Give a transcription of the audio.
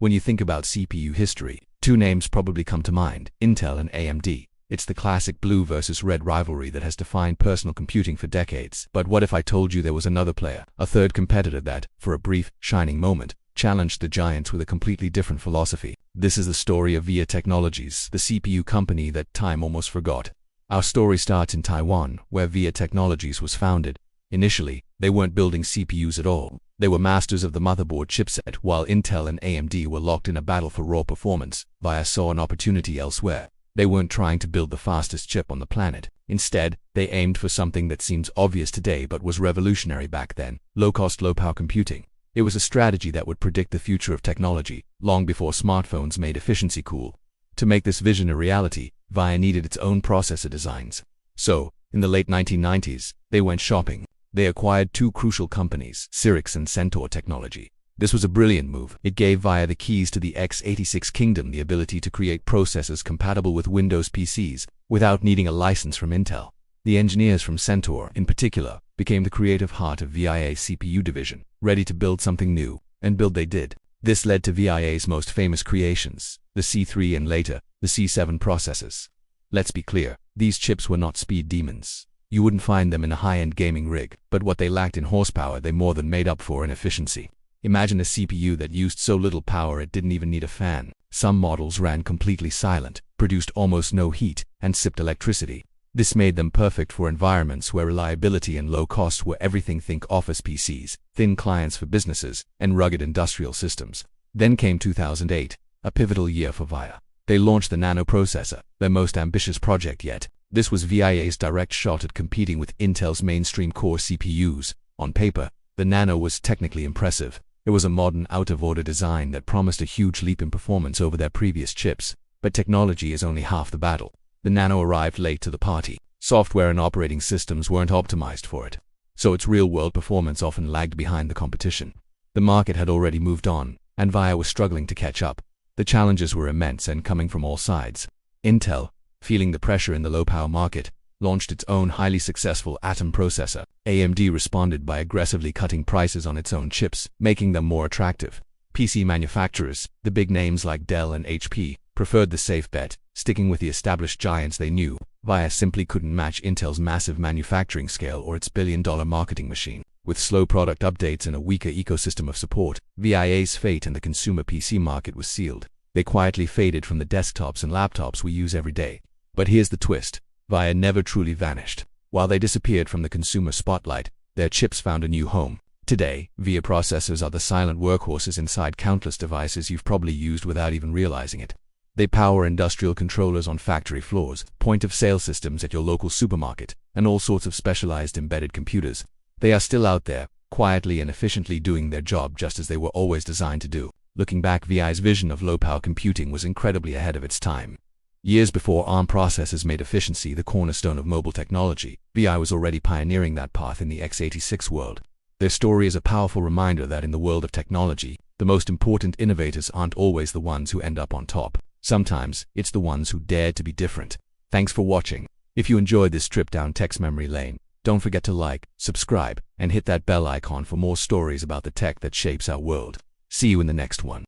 When you think about CPU history, two names probably come to mind: Intel and AMD. It's the classic blue versus red rivalry that has defined personal computing for decades. But what if I told you there was another player, a third competitor that, for a brief, shining moment, challenged the giants with a completely different philosophy? This is the story of VIA Technologies, the CPU company that time almost forgot. Our story starts in Taiwan, where VIA Technologies was founded. Initially, they weren't building CPUs at all. They were masters of the motherboard chipset, while Intel and AMD were locked in a battle for raw performance. VIA saw an opportunity elsewhere. They weren't trying to build the fastest chip on the planet. Instead, they aimed for something that seems obvious today but was revolutionary back then: low-cost, low-power computing. It was a strategy that would predict the future of technology, long before smartphones made efficiency cool. To make this vision a reality, VIA needed its own processor designs. So, in the late 1990s, they went shopping. They acquired two crucial companies, Cyrix and Centaur Technology. This was a brilliant move. It gave VIA the keys to the x86 kingdom, the ability to create processors compatible with Windows PCs without needing a license from Intel. The engineers from Centaur, in particular, became the creative heart of VIA's CPU division, ready to build something new, and build they did. This led to VIA's most famous creations, the C3 and later, the C7 processors. Let's be clear, these chips were not speed demons. You wouldn't find them in a high-end gaming rig, but what they lacked in horsepower they more than made up for in efficiency. Imagine a CPU that used so little power it didn't even need a fan. Some models ran completely silent, produced almost no heat, and sipped electricity. This made them perfect for environments where reliability and low cost were everything. Think office PCs, thin clients for businesses, and rugged industrial systems. Then came 2008, a pivotal year for VIA. They launched the Nano processor, their most ambitious project yet. This was VIA's direct shot at competing with Intel's mainstream core CPUs. On paper, the Nano was technically impressive. It was a modern, out-of-order design that promised a huge leap in performance over their previous chips. But technology is only half the battle. The Nano arrived late to the party. Software and operating systems weren't optimized for it, so its real-world performance often lagged behind the competition. The market had already moved on, and VIA was struggling to catch up. The challenges were immense and coming from all sides. Intel, feeling the pressure in the low-power market, launched its own highly successful Atom processor. AMD responded by aggressively cutting prices on its own chips, making them more attractive. PC manufacturers, the big names like Dell and HP, preferred the safe bet, sticking with the established giants they knew. VIA simply couldn't match Intel's massive manufacturing scale or its billion-dollar marketing machine. With slow product updates and a weaker ecosystem of support, VIA's fate in the consumer PC market was sealed. They quietly faded from the desktops and laptops we use every day. But here's the twist: VIA never truly vanished. While they disappeared from the consumer spotlight, their chips found a new home. Today, VIA processors are the silent workhorses inside countless devices you've probably used without even realizing it. They power industrial controllers on factory floors, point-of-sale systems at your local supermarket, and all sorts of specialized embedded computers. They are still out there, quietly and efficiently doing their job just as they were always designed to do. Looking back, VIA's vision of low-power computing was incredibly ahead of its time. Years before ARM processors made efficiency the cornerstone of mobile technology, VIA was already pioneering that path in the x86 world. Their story is a powerful reminder that in the world of technology, the most important innovators aren't always the ones who end up on top. Sometimes, it's the ones who dared to be different. Thanks for watching. If you enjoyed this trip down tech's memory lane, don't forget to like, subscribe, and hit that bell icon for more stories about the tech that shapes our world. See you in the next one.